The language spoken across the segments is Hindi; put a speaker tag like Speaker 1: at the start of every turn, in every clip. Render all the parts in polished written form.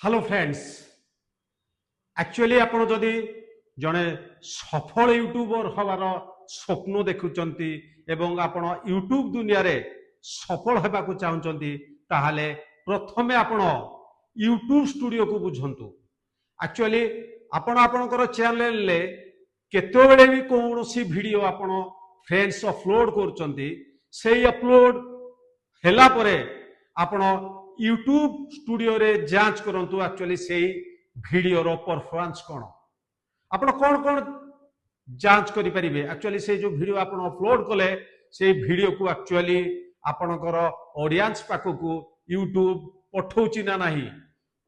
Speaker 1: हेलो फ्रेंड्स एक्चुअली आपण जदि जड़े सफल यूट्यूबर हबार स्वप्न देखुंती एवं आपण यूट्यूब दुनिया रे सफल होगा चाहते ताहले प्रथमे आपण यूट्यूब स्टूडियो को बुझंतु। एक्चुअली आपण आपणकर चैनल ले केतेबेले भी कौन सी वीडियो आपण फ्रेंड्स अपलोड करचंती से अपलोड हेला परे आपण यूट्यूब स्टूडियो रे जांच करंतु एक्चुअली से वीडियो रो परफॉर्मेंस कोन आपण कोन कोन जांच करि परिबे। एक्चुअली से जो वीडियो आपण अपलोड कले से वीडियो को एक्चुअली आपणकर ऑडियंस पाखो को यूट्यूब पठौची ना नाही,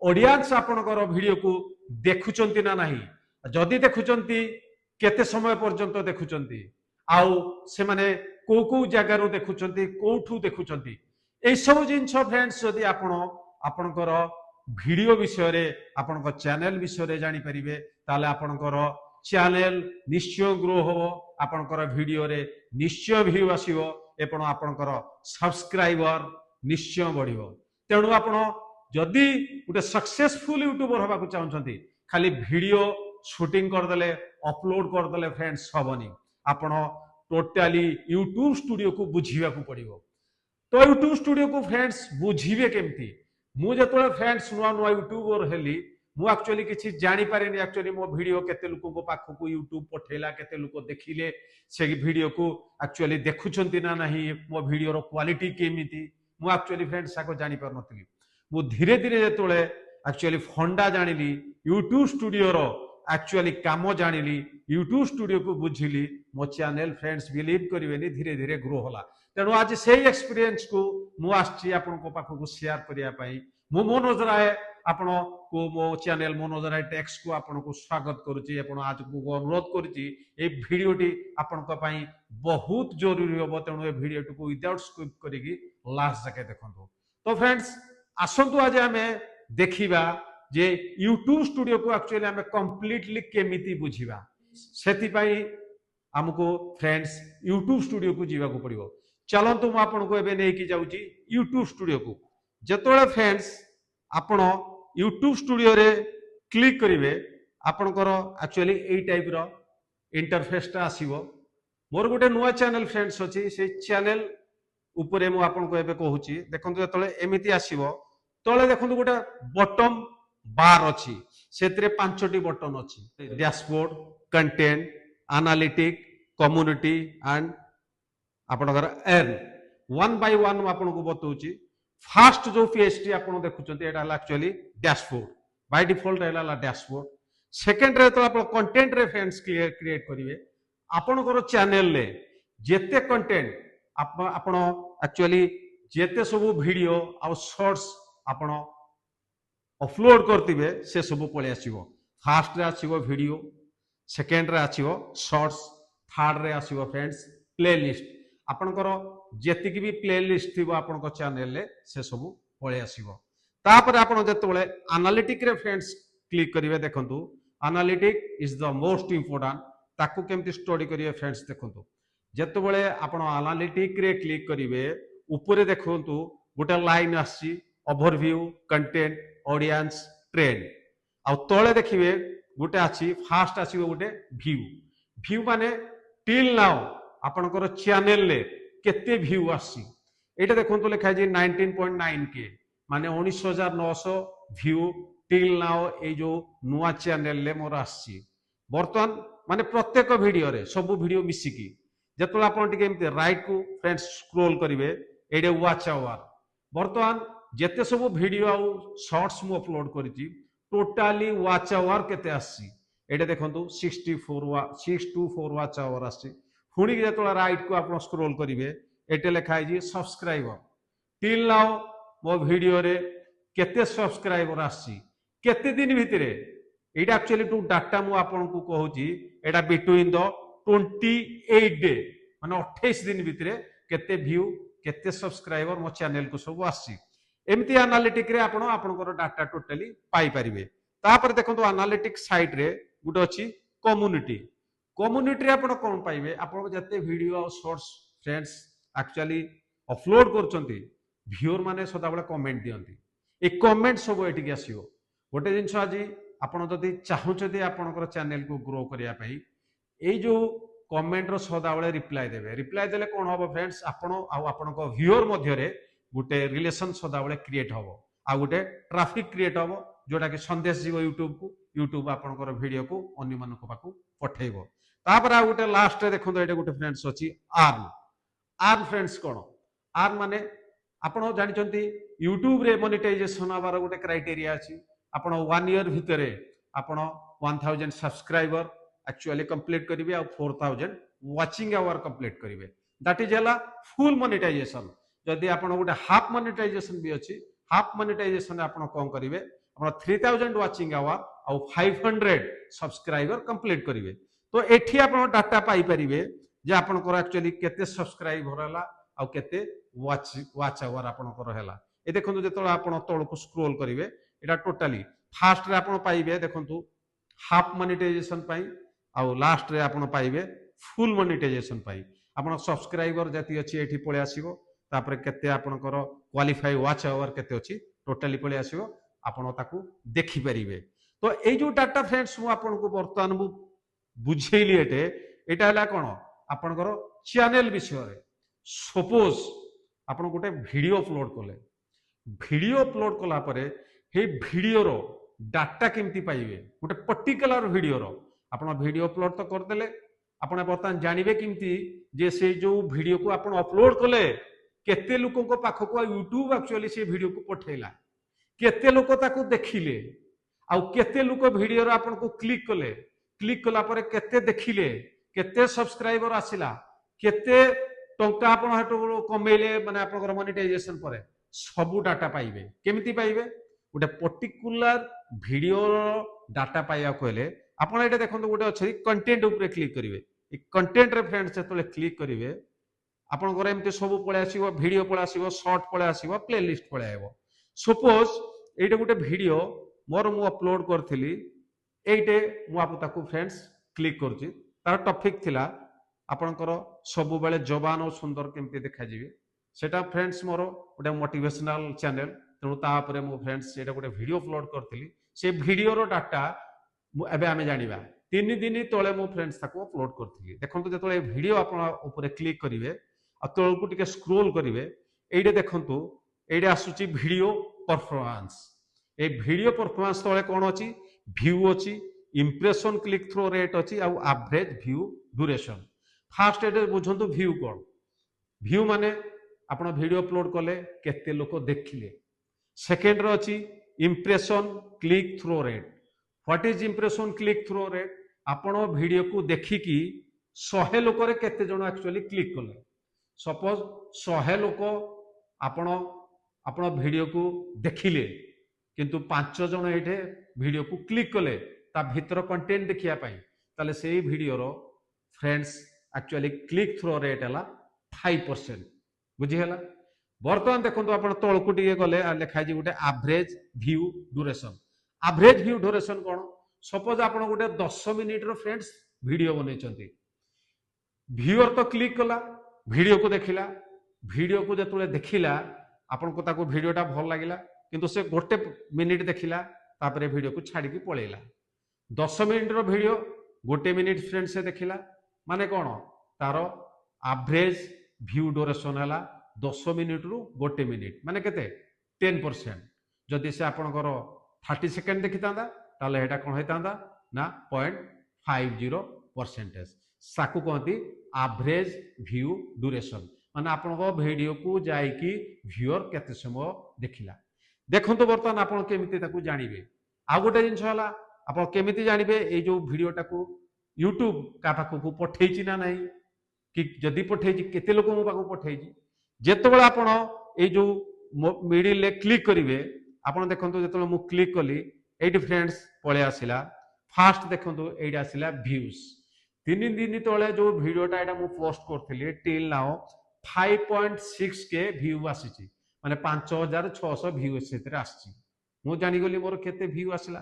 Speaker 1: ऑडियंस आपणकर वीडियो को देखुचंती ना नाही, जदि देखुचंती केते समय पर्यंत देखुचंती आउ से माने को को जगह रो देखुचंती कोठू देखुचंती ए सब जिंस फ्रेंड्स जदि आपणकर वीडियो विषय रे आपणकर चैनल विषय रे जानि परिबे ताले आपणकर चैनल निश्चय ग्रो हो, आपणकर वीडियो रे निश्चय व्यू आसीबो एपण आपणकर सब्सक्राइबर निश्चय बढ़िबो। तेणु आपण जदि गोटे सक्सेसफुल यूट्यूबर होबा को चाहउछंती खाली वीडियो शूटिंग कर देले अपलोड कर देले फ्रेंड्स हबनी, आपण टोटली यूट्यूब स्टूडियो को बुझिबा को पड़िबो। तो यूट्यूब स्टूडियो को फ्रेंड्स बुझिबे केमती मु जेतोले फ्रेंड्स नुआ नुआ यूट्यूबर हेली मु एक्चुअली किछि जानि पारेनी एक्चुअली मो वीडियो केते लोक को पाखो को यूट्यूब पठेला केते लोक देखिले से वीडियो को एक्चुअली देखुचंती ना नाही, मो वीडियो रो क्वालिटी केमिति मु एक्चुअली फ्रेंड्स आको जानि पार नथली। मु धीरे धीरे जेतोले एक्चुअली फंडा जानिली यूट्यूब स्टूडियो रो एक्चुअली काम जानिली यूट्यूब स्टूडियो को बुझिली मो चैनल फ्रेंड्स बिलीव करिवेनी धीरे धीरे ग्रो होला। तेणु आज से एक्सपीरियंस को मु आछि आपन को पाखो को शेयर करिया पई मु मनोज राय आपन को मो चैनल मनोज राय टेक्स को आपन को स्वागत करूची। आपन आज को अनुरोध करूची ए वीडियोटी आपन को पई बहुत जरूरी होबो, तेणु ए वीडियोटी को विदाउट स्किप करिगी लास्ट जाके देखंतु। तो फ्रेंड्स आसंतु आज हमें देखिबा जे यूट्यूब स्टूडियो को एक्चुअली हमें कंप्लीटली केमिति बुझिबा, सेति पई हमको फ्रेंड्स यूट्यूब स्टूडियो को जीवा को पड़िबो। चलंतु मु आपन को एबे नै कि जाउची यूट्यूब स्टूडियो को। जेतोळे फ्रेंड्स आपण यूट्यूब स्टूडियो रे क्लिक करिवे आपनकर एक्चुअली एई टाइप रो इंटरफेस ता आसीबो। मोर गोटे नुवा चैनल फ्रेंड्स अछि से चैनल ऊपरे मु आपन को एबे कहूची देखंतु जेतोळे एमिति आसीबो तळे देखंतु गोटे बटन बार अछि सेतरे पांचटी बटन अछि dashboard, content, analytic, community and आपनकर एर्न वन बाय वन आपन को बतौची। फास्ट जो पेजटी आपन देखुचंती एटा एक्चुअली डैशबोर्ड बाय डिफॉल्ट एला डैशबोर्ड। सेकंड रे तो आपन कंटेंट रे फ्रेंड्स क्रिएट करिवे आपनकर चैनल ले जेते कंटेंट आपन एक्चुअली जेते सब वीडियो आ शॉर्ट्स आपन अपलोड करतिबे से सब पळे आसीबो। फास्ट रे आसीबो वीडियो, सेकंड रे आसीबो शॉर्ट्स, थर्ड रे आसीबो फ्रेंड्स प्लेलिस्ट। आपनकर जेतिकी भी प्लेलिस्ट थिबो आपनकर चैनल ले से सब पळे आसीबो। तापर आपण जेतबेले एनालिटिक रे फ्रेंड्स क्लिक करिवे देखंतु analytic is the most important ताकू केमति स्टडी करिवे फ्रेंड्स देखंतु। जेतबेले आपण एनालिटिक रे क्लिक करिवे ऊपरे देखंतु गोटे लाइन आसी ओवरव्यू, कंटेंट, ऑडियंस, ट्रेंड आ तळे देखिवे गोटे आसी फास्ट आसी गोटे व्यू। व्यू माने टिल नाउ आपनकर चैनल ले केते व्यू आसी एटा देखंतु लेखा जे 19.9 के माने 19900 व्यू टिल नाउ ए जो नुवा चैनल ले मोर आसी। वर्तमान माने प्रत्येक वीडियो रे सब वीडियो मिसिकी जेतोला आपन टिके एमते राइट को फ्रेंड्स स्क्रॉल करिवे एडे वॉच आवर वर्तमान जेते सब वीडियो आ शॉर्ट्स मु अपलोड करिची टोटली वॉच आवर केते आसी एडे देखंतु 624 वॉच आवर आसी। पुणी जेतोला राइट को आपन स्क्रॉल करिवे एटे लेखा है सब्सक्राइबर टिल नाउ मो वीडियो रे केते सब्सक्राइबर आसी केते दिन भितरे एटा एक्चुअली टू डाटा मु आपन को कहूची एटा बिटवीन द 28 डे माने 28 दिन भितरे केते व्यू केते सब्सक्राइबर मो चैनल को सब आसी। एमती एनालिटिक रे आपन आपनकर डाटा टोटली पाई परिबे। तापर देखंतु एनालिटिक साइट रे गुटे अछि कम्युनिटी। कम्युनिटी रे आपन कोन पाइबे आपन जते वीडियो और शॉर्ट्स फ्रेंड्स एक्चुअली अपलोड करचंती व्यूअर माने सदा बळे कमेंट दियंती ए कमेंट सब एटिक आसीबो। गोटे जिनस आज आपण जदि चाहूँगी आपणकर चैनल को ग्रो करने यही जो कमेंट सदाबले रिप्लाय देवे रिप्लाय देले कौन हम फ्रेंड्स आपण आपण व्यूअर मध्य गोटे रिलेशन सदाबले क्रिएट हम आ गोटे ट्राफिक क्रिएट हम जोटा कि संदेश जीव यूट्यूब को यूट्यूब आपणकर वीडियो को अन्य मान पाक पठेब तापर आ गोटे लास्ट देखो ये गोटे फ्रेंड्स अच्छी आर्न आर्न फ्रेंड्स कौन आर्न माने आपण जानते यूट्यूब रे मोनेटाइजेशन आवार गोटे क्राइटेरिया अच्छी आपण 1 ईयर भितर आपण 1000 सब्सक्राइबर एक्चुअली कंप्लीट करेंगे आ 4000 वाचिंग आवर कंप्लीट करेंगे दैट इज है फुल मोनेटाइजेशन जदि आप गोटे हाफ मोनेटाइजेशन भी अच्छी हाफ मोनेटाइजेशन आप कौन करेंगे आप 3000 वाचिंग आवर आ 500 सब्सक्राइबर कंप्लीट करेंगे तो एठी आप डाटा पाई परिबे जे आपनकर एक्चुअली केते सब्सक्राइबर हला आ केते वाच आवर आपनकर हला ए देखंतु जेतोला आपण तळको स्क्रॉल करिवे एटा टोटली फास्ट रे आपण पाइबे देखंतु हाफ मोनेटाइजेशन पाई आ लास्ट रे आपण पाइबे फुल मोनेटाइजेशन पाई आपण सब्सक्राइबर जति अछि एठी पळे आसीबो तापर केते आपनकर क्वालिफाई वाच आवर केते अछि टोटली पळे आसीबो आपण ताकू देखि परिबे तो ए जो डाटा फ्रेंड्स मु आपनको वर्तमान बुझेली एटे एटा हला कोन आपनकर चैनल विषय रे सपोज आपण गोटे वीडियो अपलोड कले वीडियो अपलोड कला परे हे वीडियो रो डाटा केमती पाइबे गोटे पर्टिकुलर वीडियो रो आपण वीडियो अपलोड तो कर देले आपण वर्तमान जानिबे केमती जे से जो वीडियो को आपण अपलोड कले केते लोकन को पाखो को यूट्यूब एक्चुअली से वीडियो को पठेला केते लोक ताको देखिले आ केते लोक वीडियो रो आपण को क्लिक कला परे केते देखिले केते सब्सक्राइबर आसिला केते टंका आपण हटो कमेले माने आपनकर मोनेटाइजेशन परे सबु डाटा पाइबे केमिति पाइबे गोटे पर्टिकुलर वीडियो डाटा पाइया कहले आपण एटा देखंतु गोटे अछि कंटेंट ऊपर क्लिक करिवे ए कंटेंट रे फ्रेंड्स जेतले क्लिक करिवे आपनकर एमते सबु पळे आसीबो वीडियो पळे आसीबो शॉर्ट पळे आसीबो प्लेलिस्ट पळे आइबो सपोज एटा गोटे वीडियो मोर मु अपलोड करथिली एइटे मु आपु ताकू फ्रेंड्स क्लिक करछि तार टॉपिक थिला आपनकर सबु बेले जवान और सुंदर केमती देखा जिवे सेटा फ्रेंड्स मोर गोटे मोटिवेशनल चैनल तेणु तापर मो फ्रेंड्स एटा गोटे वीडियो अपलोड करथिली से वीडियो रो डाटा एबे आमे जानिबा 3 दिन तळे मो फ्रेंड्स ताको अपलोड करथिली देखंतु जेतले वीडियो आपण ऊपर क्लिक करिवे आ तळकु टिके स्क्रॉल करिवे एइडे देखंतु एइडे आसुची वीडियो परफॉर्मेंस ए वीडियो परफॉर्मेंस तळे कोन अछि व्यू अछि इंप्रेशन क्लिक थ्रू रेट अछि आ एवरेज व्यू ड्यूरेशन फास्ट एटे बुझंतु व्यू कोन व्यू माने आपण वीडियो अपलोड कले केते लोक देखिले सेकंड रो अछि impression click through rate what is impression click through rate आपण वीडियो को देखिकी 100 लोक रे केते जण एक्चुअली क्लिक कले सपोज 100 लोक आपण वीडियो को देखिले किंतु 5 जण एठे वीडियो को क्लिक कले ता भीतर कंटेंट देखिया पाई ताले सेही वीडियो रो friends actually click through rate है 5% बुझीगला बर्तमान देखो आप तौक टे गले लिखाई गोटे average view duration average view duration कौन सपोज आप गोटे 10 मिनिट रो फ्रेंड्स वीडियो बनई व्यूअर तो क्लिक कला वीडियो को देखिला वीडियो को जो देखिला आपन को ताको वीडियोटा भल लगिला किंतु से गोटे मिनिट देखिला तापरे वीडियो को छाड़ी की पळेला 10 मिनिट रो वीडियो गोटे मिनिट फ्रेंड्स से देखिला माने कौन तार एवरेज व्यू ड्यूरेशन है 10 मिनिट रु गोटे मिनिट माने केते 10% जदि से आपनकर 30 सेकेंड देखि तांदा ताले हेटा कोन हेतांदा ना 0.50% साकु कहती एवरेज व्यू ड्यूरेशन माने आपनको वीडियो को जाई की व्यूअर केते समय देखिला देखंतु बर्तमान आपन केमिति ताकू जानिबे आ गोटे जिंस हला आपन केमिति जानिबे ए जो वीडियोटा को यूट्यूब का पाखु पठेइछि ना नहीं कि जदि पठेइछि केते लोक मो पाखु पठेइछि जेतबेला आपण ए जो मिडिल ले क्लिक करिवे आपण देखंतु जेतबेला मु क्लिक कली एटी फ्रेंड्स पळे आसिला फास्ट देखंतु एटी आसिला व्यूज 3 दिन तळे जो वीडियोटा एटा मु पोस्ट करथिली टिल नाउ 5.6 के व्यू आसीछि माने 5600 व्यू सेतरे आछि मु जानि गली मोर केते व्यू आसिला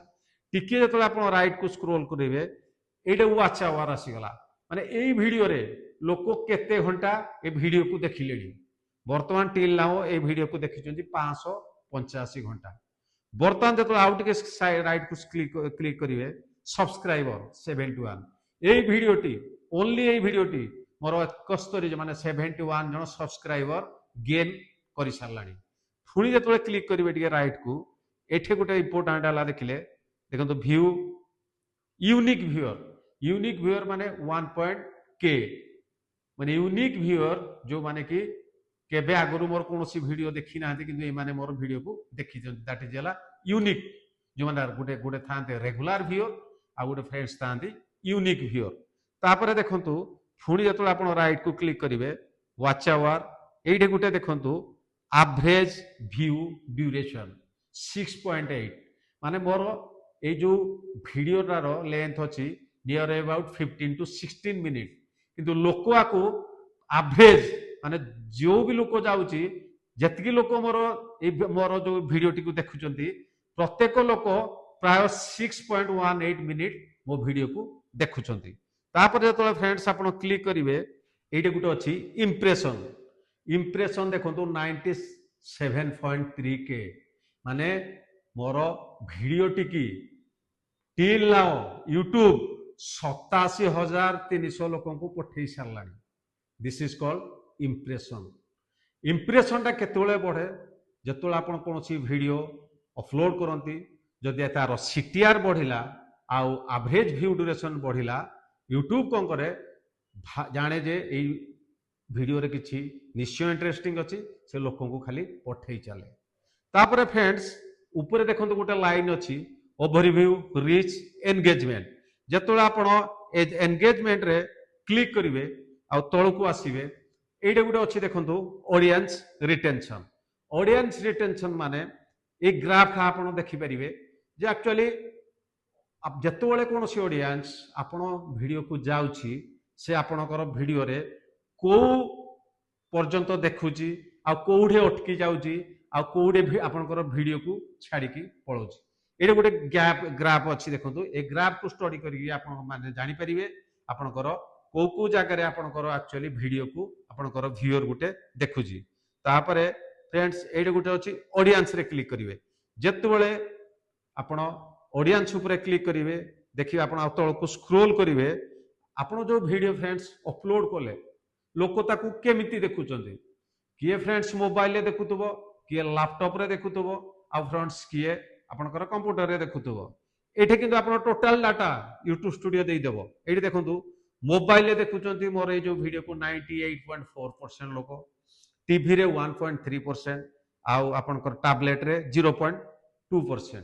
Speaker 1: टिके जेतबेला आपण राइट को स्क्रॉल करिवे एटा वाच आवर आसीगला माने एई वीडियो रे लोक केते घंटा ए वीडियो को देखिलेनी वर्तमान टिल नाउ ए वीडियो को देखिचंती 585 घंटा बर्तमान जो आउ टे राइट को क्लिक करेंगे सब्सक्राइबर 71 यही भिडटी ओनली यही भिडटी मोर 71 माने 71 जन सब्सक्राइबर गेन कर सारा पुणी जो क्लिक करेंगे राइट को एठे गोटे इंपोर्टाट है देखिले देखो व्यू यूनिक व्यूअर माने 1.k माने यूनिक व्यूअर जो माने कि केबे आगु मोर कौन वीडियो देखी ना कि माने मोर वीडियो को देखी दैट इज यूनिक जो माने गोटे गोटे था रेगुलर व्यूअर आ गोटे फ्रेंड्स था यूनिक व्यूअर तापर देखंतु पुणी जो आप राइट को क्लिक करेंगे वाच आवर ये गोटे देखंतु एवरेज व्यू ड्यूरेशन 6.8 माने मोर ये जो वीडियोटार लेंथ अच्छी नियर अबाउट 15 to 16 मिनिट किंतु लोक आपको एवरेज माने जो भी लोक जाऊँगी जी लोक मोर जो भिडटी को देखुं प्रत्येक लोक प्राय 6.18 मिनिट मो वीडियो को देखुं तापर जो फ्रेंड्स आप क्लिक करेंगे ये गोटे अच्छी इम्प्रेशन देखो 97.3K माने मोर भिडटी की टिल नाउ यूट्यूब 87,300 लोक पठे सारा दिस इज कॉल्ड इम्प्रेशन टा केतले बढ़े जो आप कौन वीडियो अपलोड करती जदि तार सीटीआर बढ़िला आउ एवरेज व्यू ड्यूरेशन बढ़िला यूट्यूब कौन करे जाने जे वीडियो रे किछि निश्चय इंटरेस्टिंग अच्छी से लोक को खाली पठे चले तापर फ्रेंड्स ऊपर देखो गोटे लाइन अच्छी ओवरव्यू रीच एंगेजमेंट जो आप एंगेजमेंट रे क्लिक करेंगे आ तल को आसवे ये गोटे अच्छी देखो ऑडियंस रिटेंशन माने ये ग्राफ आप देखिपारे जे एक्चुअली जिते कौन ऑडियंस आपण वीडियो को जाऊँगी से आपणकर वीडियो रे को पर्यंत देखुची आ कोठे अटकी जाऊँगी आ कोठे आपणकर वीडियो को छाड़ी पलाउची ये गोटे ग्राफ अच्छी देखो ये ग्राफ को स्टडी करी जानीपारे आपणकर को जगार आपणकर एक्चुअली वीडियो को आपणकर व्यूअर गोटे देखुची तापर फ्रेंड्स ये गोटे अच्छी ऑडियंस रे क्लिक करेंगे जिते आपण ऑडियंस ऊपर क्लिक करेंगे देखिए आप तल को स्क्रोल करेंगे आपण जो वीडियो फ्रेंड्स अपलोड कले लोक ताकू केमिति देखुचंती किए फ्रेंड्स मोबाइल रे देखुतबो किए लैपटॉप रे देखुतबो आ फ्रेंड्स किए आपनकर कंप्यूटर रे देखुतबो एठे किंतु आपण टोटल डाटा YouTube स्टूडियो देई देबो एठी देखंतु मोबाइल रे देखुचंती मोर ए जो वीडियो को 98.4% लोक टीवी रे 1.3% आ आपनकर टैबलेट रे 0.2%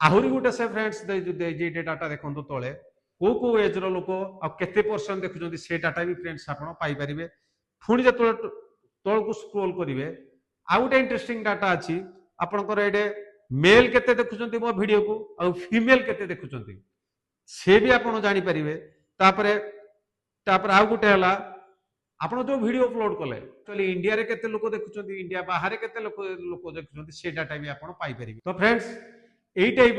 Speaker 1: आहुरी गोटे से फ्रेंड्स जे डाटा देखो तले को एज लोक आते परसेंट देखुं से डाटा भी फ्रेंड्स आप पाइपर पुणी जो तल को स्क्रोल करेंगे आउ गोटे इंटरेस्टिंग डाटा अच्छी आपंकर ये मेल केते देखुं मो वीडियो को आ फीमेल केते देखुं से भी आप जानीपारे तापर आउ गोटे है आप जो वीडियो अपलोड कले एक्चुअली इंडिया रे केते लोक देखुं इंडिया बाहर केते लोक देखुं से डाटा भी आप पाइपर तो फ्रेंड्स यही टाइप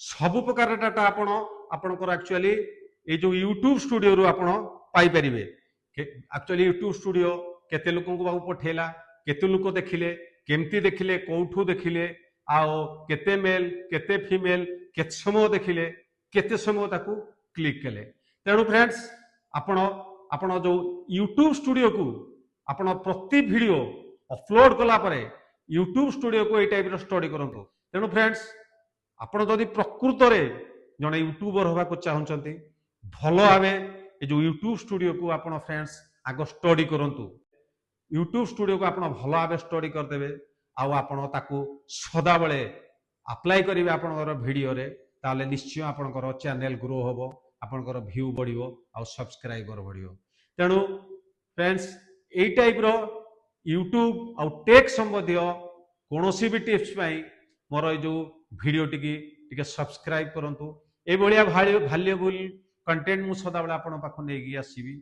Speaker 1: सबु प्रकार डाटा आपणकर एक्चुअली ये जो यूट्यूब स्टूडियो रु आपण पाई परिबे एक्चुअली यूट्यूब स्टूडियो केते लोकन को बाबू पठेला केते लोक देखिले केमती देखिले कोठू देखिले आओ केते मेल केते फीमेल केते समय देखिले केते समय ताकू क्लिक कले तेणु फ्रेंड्स आपण जो यूट्यूब स्टूडियो को आपण प्रति वीडियो अपलोड कला परे यूट्यूब स्टूडियो को ये टाइप स्टडी करंतु तेणु फ्रेंड्स आपण जदि प्रकृत रे जने यूट्यूबर होगा चाहते भल भावे जो यूट्यूब स्टूडियो को आपण फ्रेंड्स आग स्टडी करंतु यूट्यूब स्टूडियो को आपण भल भावे स्टडी करदेबे आउ आपण ताकू सदा बेले अप्लाई करेंगे आपणकर वीडियो रे ताले निश्चय आपणकर चैनल ग्रो होबो आपणकर व्यू बढ़िबो आउ सब्सक्राइबर बढ़िबो तेणु फ्रेंड्स एई टाइप रो यूट्यूब आउ टेक संबंधी कोनोसी भी टिप्स पाई मोर जो वीडियो टी सब्सक्राइब करंतु ए भलिया वैल्यूएबल कंटेंट मु सदा बेले आपण पाखो नेगी आसीबी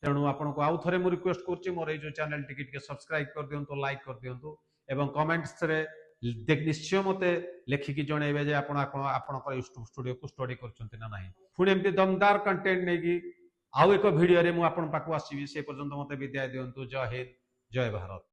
Speaker 1: तेणु आपण को आउ थरे मु रिक्वेस्ट करछि मोर ए जो चैनल टी सब्सक्राइब कर दियंतु लाइक कर दियंतु एवं कमेंट्स रे निश्चय मते लेखिकी जणेबे जे आपण आपणकर यूट्यूब स्टूडियो को स्टडी करछन्ते ना नाही पुणी एमती दमदार कंटेंट नेगी आउ एक वीडियो रे मु आपण पाखो आसीबी से पर्यंत मते विदाय दियंतु जय हिंद जय भारत।